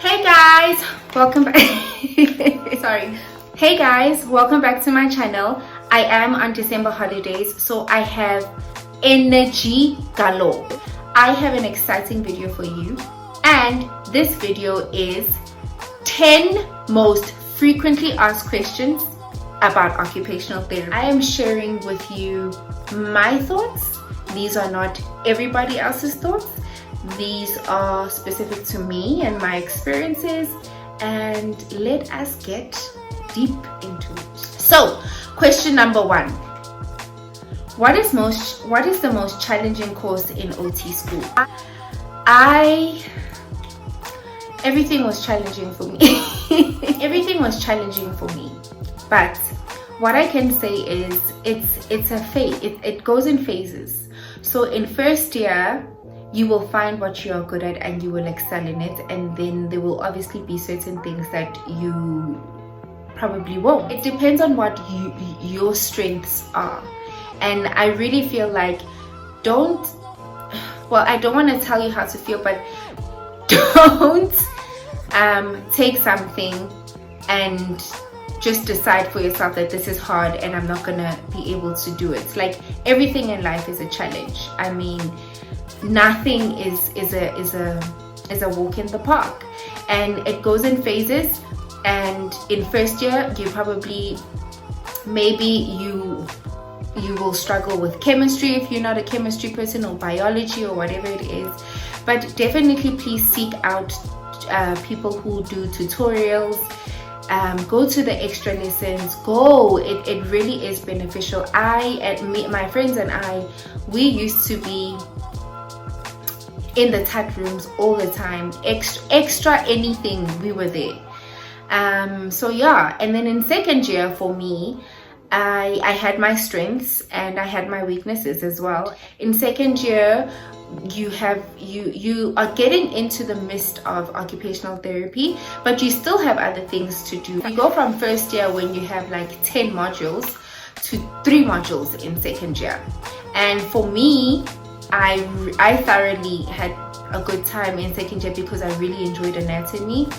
Hey guys, welcome back. Sorry. Hey guys, welcome back to my channel. I am on December holidays, so I have energy galore. I have an exciting video for you, and this video is 10 most frequently asked questions about occupational therapy. I am sharing with you my thoughts. These are not everybody else's thoughts. These are specific to me and my experiences, and let us get deep into it. So, question number 1. What is the most challenging course in OT school? Everything was challenging for me. Everything was challenging for me. But what I can say is it's a phase. It goes in phases. So in first year, you will find what you are good at and you will excel in it, and then there will obviously be certain things that you probably won't. It depends on what your strengths are, and I really feel like I don't want to tell you how to feel, but don't take something and just decide for yourself that this is hard and I'm not gonna be able to do it. Like, everything in life is a challenge. I mean, nothing is a walk in the park, and it goes in phases. And in first year, you probably, maybe you will struggle with chemistry if you're not a chemistry person, or biology, or whatever it is. But definitely please seek out people who do tutorials. Go to the extra lessons. It really is beneficial. My friends and I, we used to be in the chat rooms all the time. Extra anything, we were there. So yeah. And then in second year, for me, I had my strengths and I had my weaknesses as well. In second year, you are getting into the midst of occupational therapy, but you still have other things to do. You go from first year, when you have like 10 modules, to 3 modules in second year. And for me, I thoroughly had a good time in second year because I really enjoyed anatomy,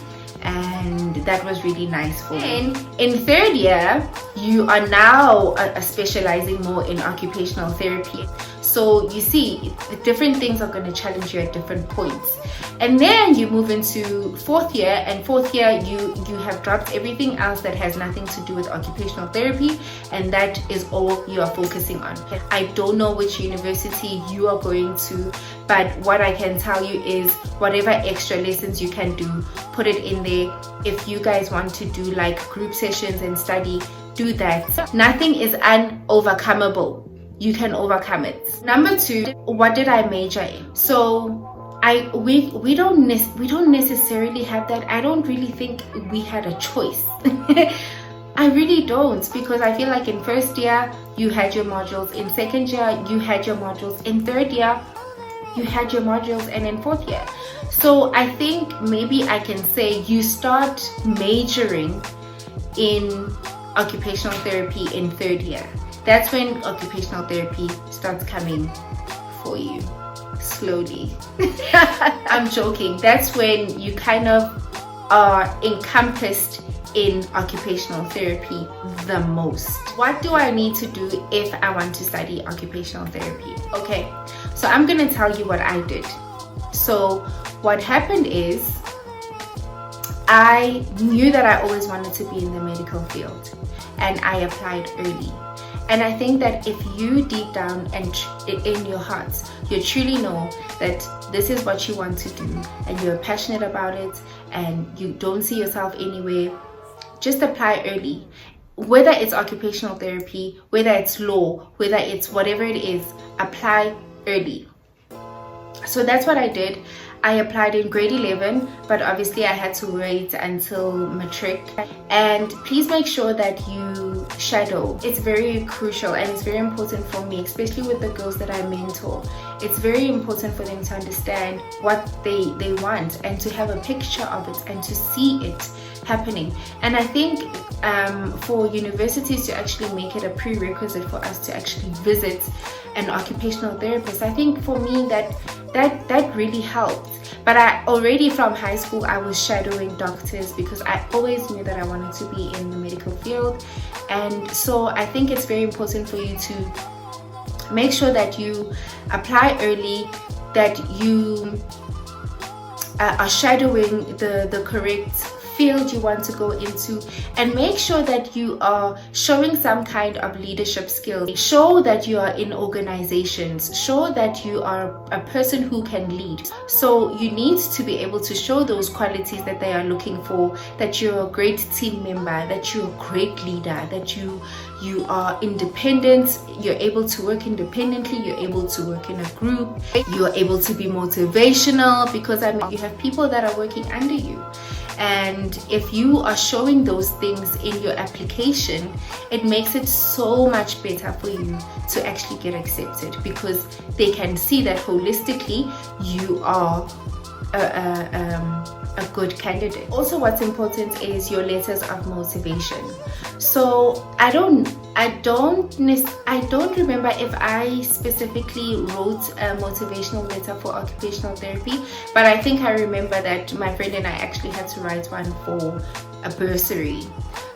and that was really nice for me. In third year, you are now specializing more in occupational therapy. So you see, different things are going to challenge you at different points. And then you move into fourth year, and fourth year you have dropped everything else that has nothing to do with occupational therapy, and that is all you are focusing on. I don't know which university you are going to, but what I can tell you is whatever extra lessons you can do, put it in there. If you guys want to do like group sessions and study, do that. Nothing is unovercomable. You can overcome it. Number 2, what did I major in? So we don't necessarily have that. I don't really think we had a choice. I really don't, because I feel like in first year you had your modules, in second year you had your modules, in third year you had your modules, and in fourth year. So I think maybe I can say you start majoring in occupational therapy in third year. That's when occupational therapy starts coming for you slowly. I'm joking. That's when you kind of are encompassed in occupational therapy the most. What do I need to do if I want to study occupational therapy? Okay, so I'm gonna tell you what I did. So what happened is, I knew that I always wanted to be in the medical field, and I applied early. And I think that if you deep down and in your hearts, you truly know that this is what you want to do, and you're passionate about it, and you don't see yourself anywhere, just apply early. Whether it's occupational therapy, whether it's law, whether it's whatever it is, apply early. So that's what I did. I applied in grade 11, but obviously I had to wait until matric. And please make sure that you shadow. It's very crucial, and it's very important for me, especially with the girls that I mentor. It's very important for them to understand what they want, and to have a picture of it, and to see it happening. And I think for universities to actually make it a prerequisite for us to actually visit an occupational therapist. I think for me that really helped. But I already from high school, I was shadowing doctors because I always knew that I wanted to be in the medical field. And so I think it's very important for you to make sure that you apply early, that you are shadowing the correct field you want to go into, and make sure that you are showing some kind of leadership skills. Show that you are in organizations, show that you are a person who can lead. So you need to be able to show those qualities that they are looking for, that you're a great team member, that you're a great leader, that you are independent, you're able to work independently, you're able to work in a group, you're able to be motivational, because I mean, you have people that are working under you. And if you are showing those things in your application, it makes it so much better for you to actually get accepted, because they can see that holistically you are a good candidate. Also, what's important is your letters of motivation. So I don't remember if I specifically wrote a motivational letter for occupational therapy, but I think I remember that my friend and I actually had to write one for a bursary.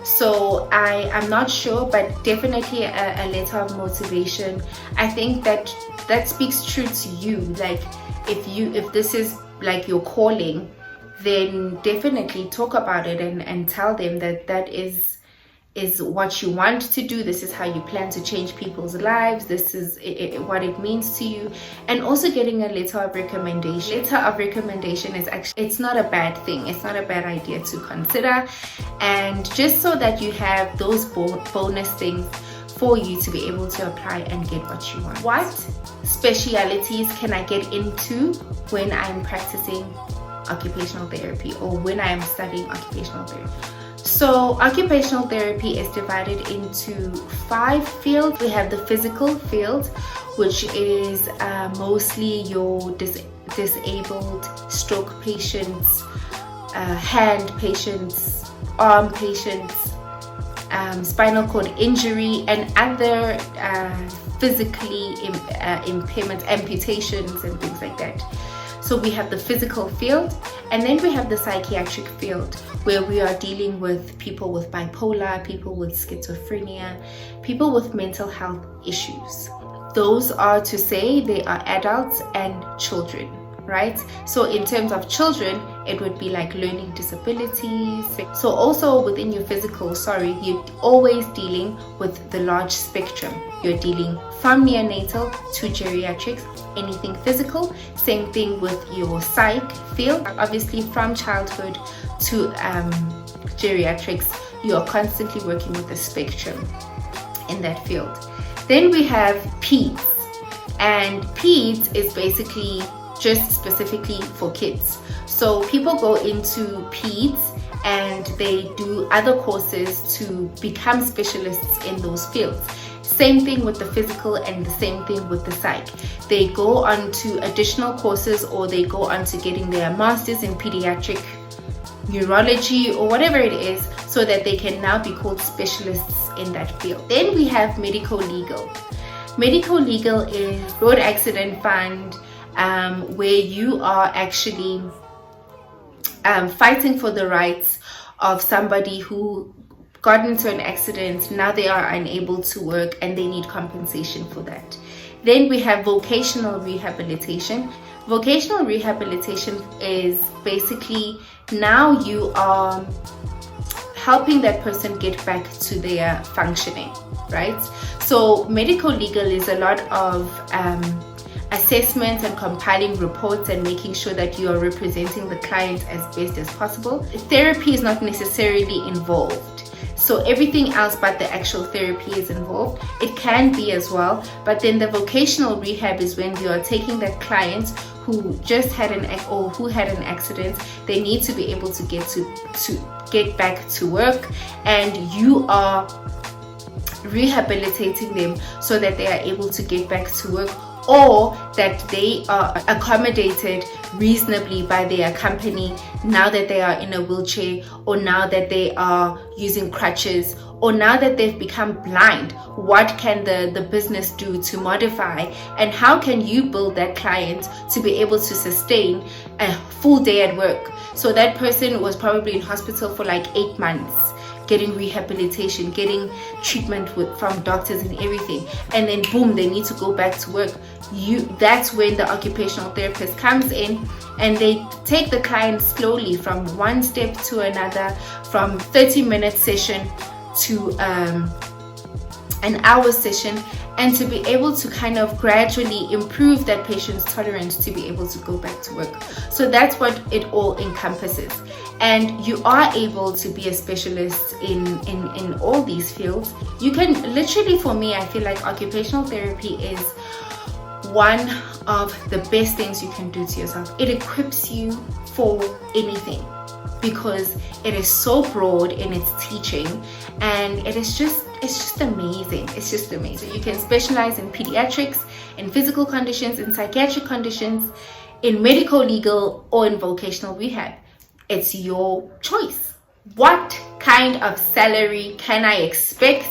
So I'm not sure, but definitely a letter of motivation. I think that speaks true to you. Like if this is like your calling, then definitely talk about it and tell them that is what you want to do. This is how you plan to change people's lives. This is what it means to you. And also getting a letter of recommendation. Letter of recommendation is actually, it's not a bad thing. It's not a bad idea to consider. And just so that you have those bonus things for you to be able to apply and get what you want. What specialties can I get into when I'm practicing occupational therapy or when I'm studying occupational therapy? So occupational therapy is divided into 5 fields. We have the physical field, which is mostly your disabled stroke patients, hand patients, arm patients, spinal cord injury, and other physically impairments, amputations and things like that. So we have the physical field, and then we have the psychiatric field, where we are dealing with people with bipolar, people with schizophrenia, people with mental health issues. Those are to say they are adults and children, right? So in terms of children, it would be like learning disabilities. So also within your physical, you're always dealing with the large spectrum. You're dealing from neonatal to geriatrics, anything physical. Same thing with your psych field. Obviously from childhood to geriatrics, you are constantly working with the spectrum in that field. Then we have peds, and peds is basically just specifically for kids. So people go into peds and they do other courses to become specialists in those fields. Same thing with the physical and the same thing with the psych. They go on to additional courses, or they go on to getting their masters in pediatric neurology or whatever it is, so that they can now be called specialists in that field. Then we have medical legal. Medical legal is road accident fund, where you are actually fighting for the rights of somebody who got into an accident. Now they are unable to work and they need compensation for that. Then we have vocational rehabilitation. Vocational rehabilitation is basically now you are helping that person get back to their functioning, right? So medical legal is a lot of assessments and compiling reports and making sure that you are representing the client as best as possible. Therapy is not necessarily involved. So everything else but the actual therapy is involved. It can be as well, but then the vocational rehab is when you are taking that client who just had an accident. They need to be able to get back to work, and you are rehabilitating them so that they are able to get back to work, or that they are accommodated reasonably by their company now that they are in a wheelchair, or now that they are using crutches, or now that they've become blind, what can the business do to modify, and how can you build that client to be able to sustain a full day at work? So that person was probably in hospital for like 8 months, getting rehabilitation, getting treatment from doctors and everything, and then boom, they need to go back to work. That's when the occupational therapist comes in, and they take the client slowly from one step to another, from 30-minute session to an hour session, and to be able to kind of gradually improve that patient's tolerance to be able to go back to work. So that's what it all encompasses. And you are able to be a specialist in all these fields. You can literally, for me, I feel like occupational therapy is one of the best things you can do to yourself. It equips you for anything because it is so broad in its teaching, and it's just amazing. It's just amazing. You can specialize in pediatrics, in physical conditions, in psychiatric conditions, in medical, legal, or in vocational rehab. It's your choice. What kind of salary can I expect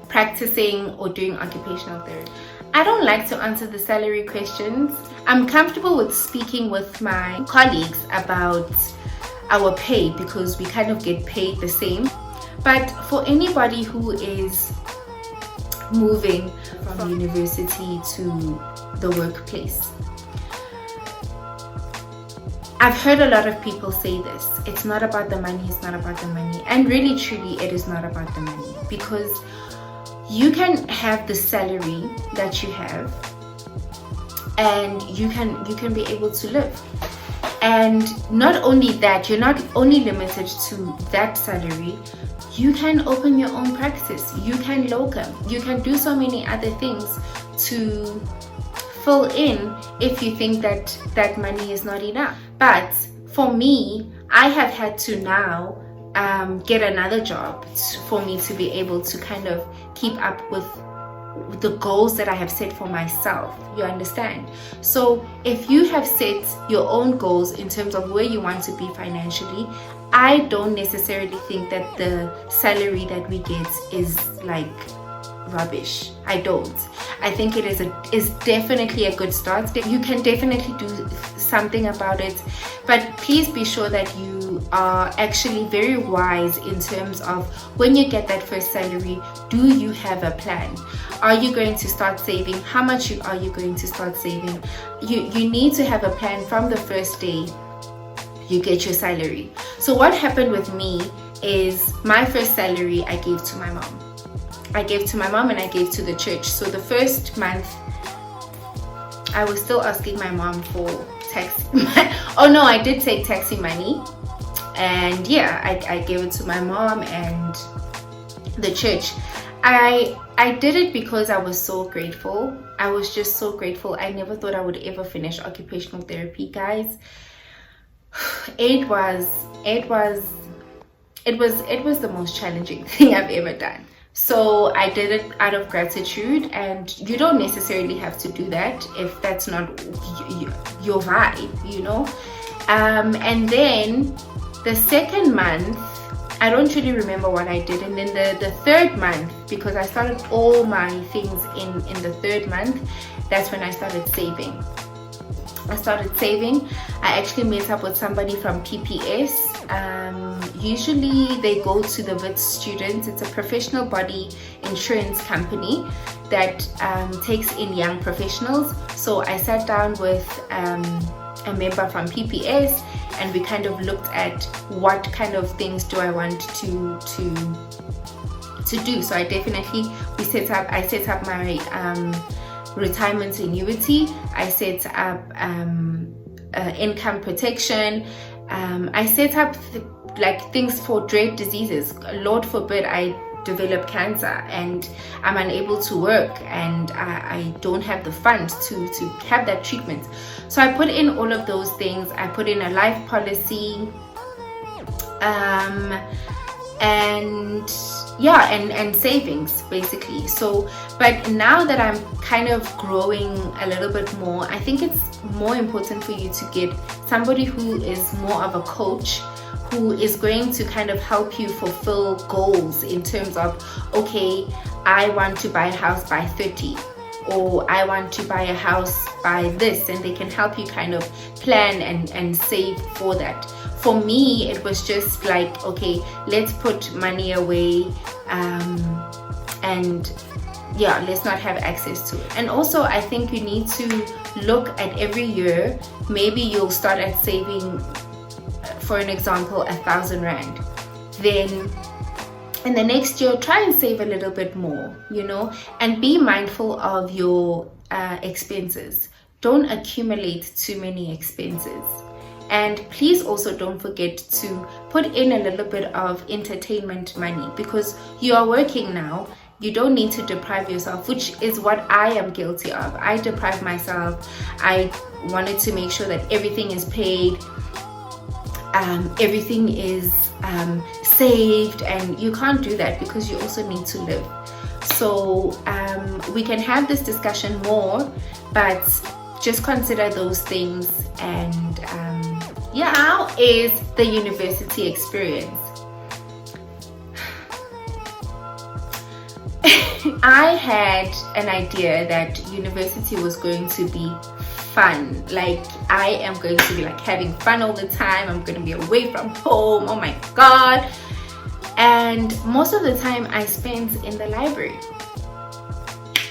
practicing or doing occupational therapy? I don't like to answer the salary questions. I'm comfortable with speaking with my colleagues about our pay because we kind of get paid the same. But for anybody who is moving from university to the workplace, I've heard a lot of people say this. It's not about the money, it's not about the money. And really, truly, it is not about the money, because you can have the salary that you have and you can be able to live. And not only that, you're not only limited to that salary, you can open your own practice, you can locum, you can do so many other things to fill in if you think that money is not enough. But for me, I have had to now get another job for me to be able to kind of keep up with the goals that I have set for myself. You understand? So if you have set your own goals in terms of where you want to be financially, I don't necessarily think that the salary that we get is like rubbish. I don't. I think it is definitely a good start. You can definitely do something about it, but please be sure that you are actually very wise in terms of when you get that first salary. Do you have a plan? Are you going to start saving? How much are you going to start saving? You need to have a plan from the first day you get your salary. So what happened with me is my first salary I gave to my mom. I gave to my mom and I gave to the church. So the first month I was still asking my mom for taxi. Oh no, I did take taxi money, and yeah, I gave it to my mom and the church. I did it because I was so grateful. I was just so grateful. I never thought I would ever finish occupational therapy, guys. It was the most challenging thing I've ever done. So I did it out of gratitude, and you don't necessarily have to do that if that's not your vibe, you know. And then the second month, I don't really remember what I did. And then the third month, because I started all my things in the third month, that's when I started saving. I actually met up with somebody from PPS. Usually they go to the WIT students. It's a professional body insurance company that takes in young professionals. So I sat down with a member from PPS, and we kind of looked at what kind of things do I want to do. So I set up my retirement annuity. I set up income protection. I set up things for dread diseases. Lord forbid I develop cancer and I'm unable to work and I don't have the funds to have that treatment. So I put in all of those things. I put in a life policy, and savings basically. So but now that I'm kind of growing a little bit more, I think it's more important for you to get somebody who is more of a coach, who is going to kind of help you fulfill goals in terms of, okay, I want to buy a house by 30, or I want to buy a house by this, and they can help you kind of plan and save for that. For me, it was just like, okay, let's put money away, and yeah, let's not have access to it. And also, I think you need to look at every year. Maybe you'll start at saving, for an example, 1,000 Rand. Then in the next year, try and save a little bit more, you know, and be mindful of your expenses. Don't accumulate too many expenses. And please also don't forget to put in a little bit of entertainment money, because you are working now. You don't need to deprive yourself, which is what I am guilty of. I deprive myself. I wanted to make sure that everything is paid, everything is saved, and you can't do that because you also need to live. So we can have this discussion more, but just consider those things. And yeah, how is the university experience? I had an idea that university was going to be fun. Like, I am going to be like having fun all the time. I'm going to be away from home. Oh my god. And most of the time I spent in the library.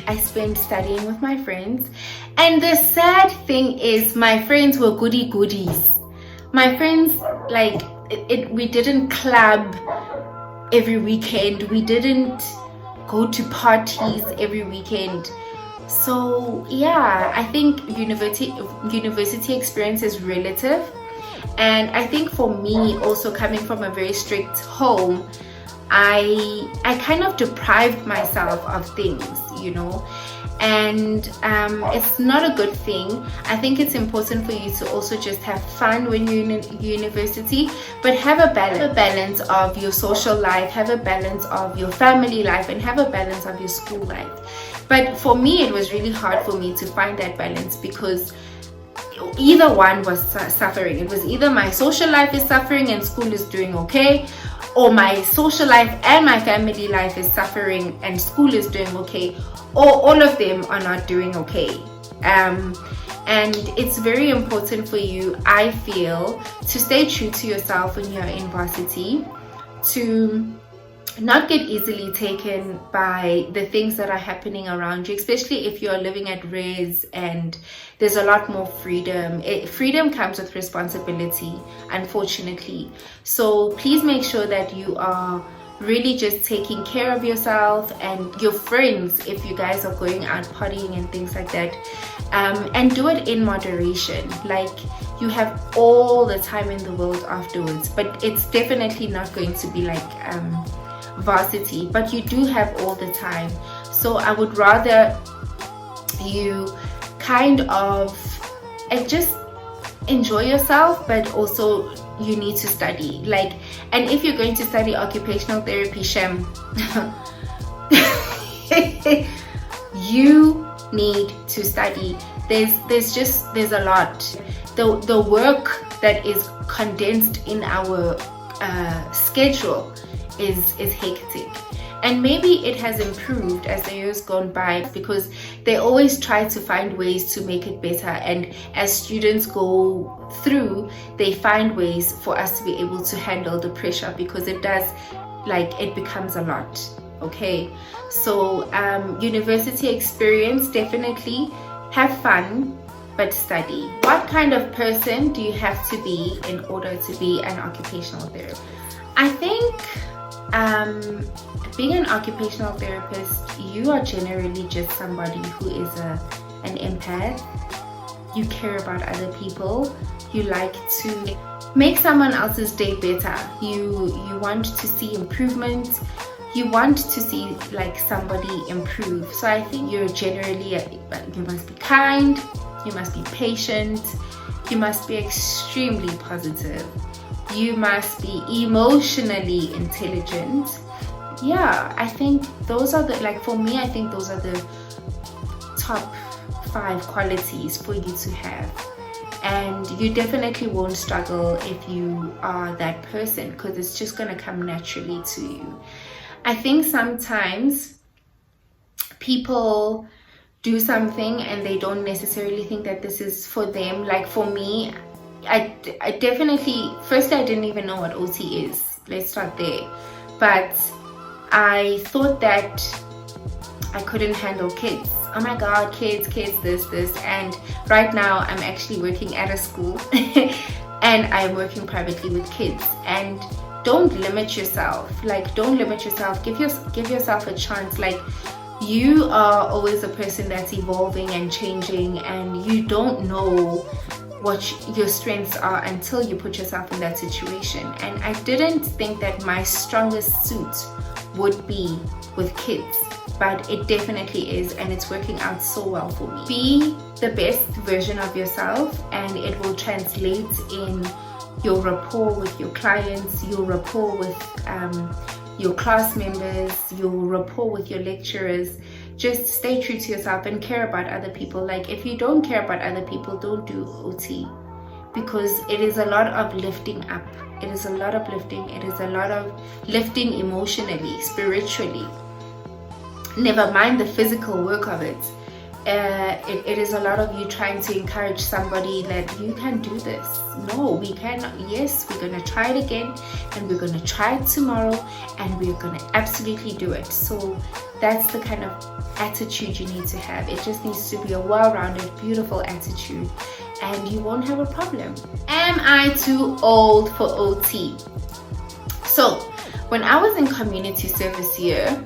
I spent studying with my friends. And the sad thing is, my friends were goody goodies. My friends, like, we didn't club every weekend. We didn't go to parties every weekend. So yeah, I think university experience is relative. And I think for me, also coming from a very strict home, I kind of deprived myself of things, you know, and it's not a good thing. I think it's important for you to also just have fun when you're in university, but have a balance of your social life, have a balance of your family life, and have a balance of your school life. But for me, it was really hard for me to find that balance, because either one was suffering. It was either my social life is suffering and school is doing okay, or my social life and my family life is suffering and school is doing okay, or all of them are not doing okay. And it's very important for you, I feel, to stay true to yourself when you're in varsity, to not get easily taken by the things that are happening around you, especially if you're living at res and there's a lot more freedom. Freedom comes with responsibility, unfortunately. So please make sure that you are really just taking care of yourself and your friends if you guys are going out partying and things like that, and do it in moderation. Like, you have all the time in the world afterwards, but it's definitely not going to be like varsity, but you do have all the time. So I would rather you kind of just enjoy yourself, but also you need to study. Like, and if you're going to study occupational therapy, Shem, you need to study. There's a lot. The work that is condensed in our schedule is hectic. And maybe it has improved as the years gone by, because they always try to find ways to make it better, and as students go through, they find ways for us to be able to handle the pressure, because it does, like, it becomes a lot. Okay, so university experience, definitely have fun, but study. What kind of person do you have to be in order to be an occupational therapist? I think being an occupational therapist, you are generally just somebody who is an empath. You care about other people. You like to make someone else's day better. You want to see improvement. You want to see, like, somebody improve. So I think you're generally, you must be kind, you must be patient, you must be extremely positive, you must be emotionally intelligent. Yeah, I think those are the, like, for me, I think those are the top 5 qualities for you to have. and you definitely won't struggle if you are that person, because it's just going to come naturally to you. I think sometimes people do something and they don't necessarily think that this is for them. Like for me, I definitely, firstly, I didn't even know what OT is. Let's start there. But I thought that I couldn't handle kids. Oh my God, kids, this. And right now I'm actually working at a school and I'm working privately with kids. And don't limit yourself. Like, don't limit yourself. Give yourself a chance. Like, you are always a person that's evolving and changing, and you don't know what your strengths are until you put yourself in that situation. And I didn't think that my strongest suit would be with kids, but it definitely is, and it's working out so well for me. Be the best version of yourself, and it will translate in your rapport with your clients, your rapport with your class members, your rapport with your lecturers. Just stay true to yourself and care about other people. Like, if you don't care about other people, don't do OT, because it is a lot of lifting up. It is a lot of lifting. It is a lot of lifting emotionally, spiritually. Never mind the physical work of it. It is a lot of you trying to encourage somebody that you can do this. No, we cannot. Yes, we're going to try it again, and we're going to try it tomorrow, and we're going to absolutely do it. So that's the kind of attitude you need to have. It just needs to be a well-rounded, beautiful attitude, and you won't have a problem. Am I too old for OT? So when I was in community service year,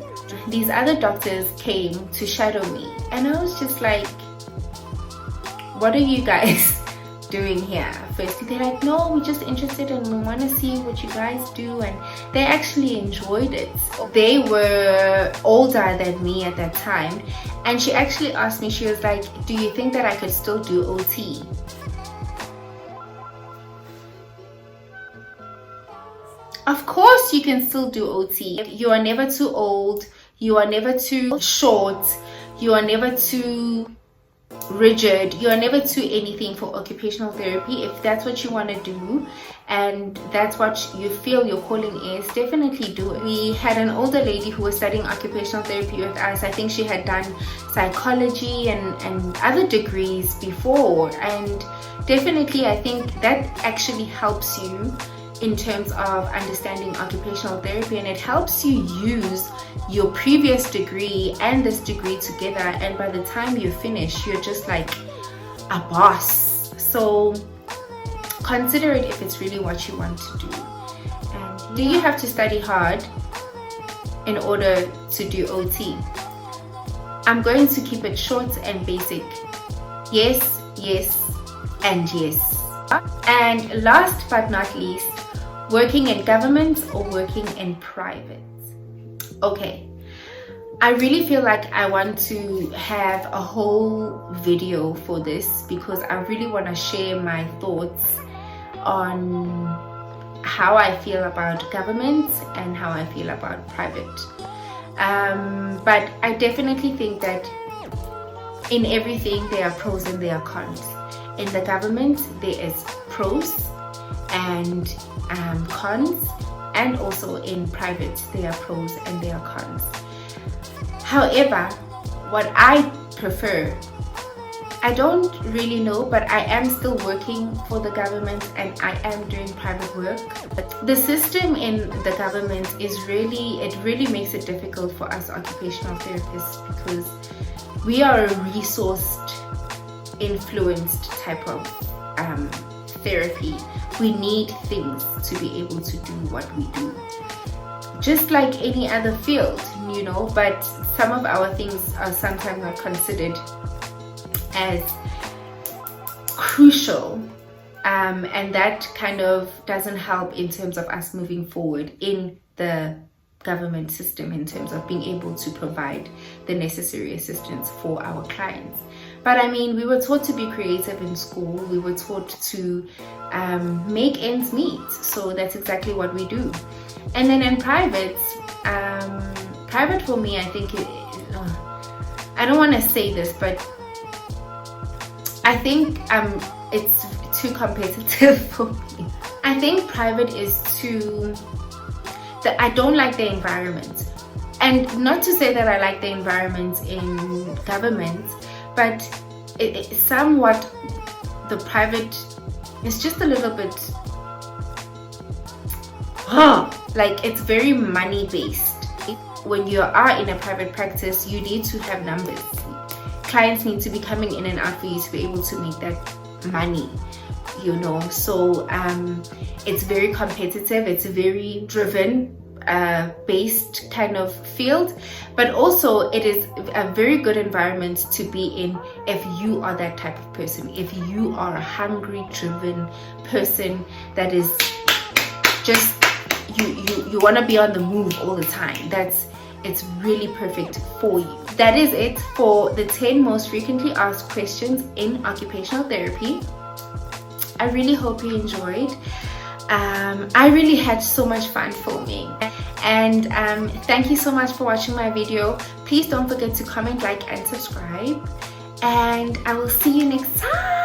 these other doctors came to shadow me, and I was just like, what are you guys doing here? Firstly, they're like, no, we're just interested and we want to see what you guys do, and they actually enjoyed it. They were older than me at that time, and she actually asked me, she was like, do you think that I could still do OT? Of course you can still do OT. You are never too old, you are never too short, you are never too rigid, you are never too anything for occupational therapy. If that's what you want to do and that's what you feel your calling is, definitely do it. We had an older lady who was studying occupational therapy with us. I think she had done psychology and other degrees before, and definitely I think that actually helps you in terms of understanding occupational therapy, and it helps you use your previous degree and this degree together, and by the time you finish, you're just like a boss. So consider it if it's really what you want to do. And do you have to study hard in order to do OT? I'm going to keep it short and basic. Yes, yes, and yes. And last but not least, working in government or working in private? Okay, I really feel like I want to have a whole video for this, because I really want to share my thoughts on how I feel about government and how I feel about private. But I definitely think that in everything there are pros and there are cons. In the government there is pros and cons, and also in private there are pros and there are cons. However, what I prefer, I don't really know, but I am still working for the government and I am doing private work. But the system in the government is it really makes it difficult for us occupational therapists, because we are a resourced, influenced type of therapy. We need things to be able to do what we do, just like any other field, you know, but some of our things are sometimes not considered as crucial, and that kind of doesn't help in terms of us moving forward in the government system, in terms of being able to provide the necessary assistance for our clients. But I mean, we were taught to be creative in school. We were taught to make ends meet. So that's exactly what we do. And then in private, private for me, I think, I don't want to say this, but I think it's too competitive for me. I think private is too, I don't like the environment. And not to say that I like the environment in government, but somewhat the private is just a little bit, like it's very money based. When you are in a private practice, you need to have numbers. Clients need to be coming in and out for you to be able to make that money, you know. So it's very competitive, it's very driven based kind of field, but also it is a very good environment to be in if you are that type of person, if you are a hungry, driven person that is just you want to be on the move all the time. It's really perfect for you. That is it for the 10 most frequently asked questions in occupational therapy. I really hope you enjoyed. I really had so much fun filming, and thank you so much for watching my video. Please don't forget to comment, like, and subscribe, and I will see you next time.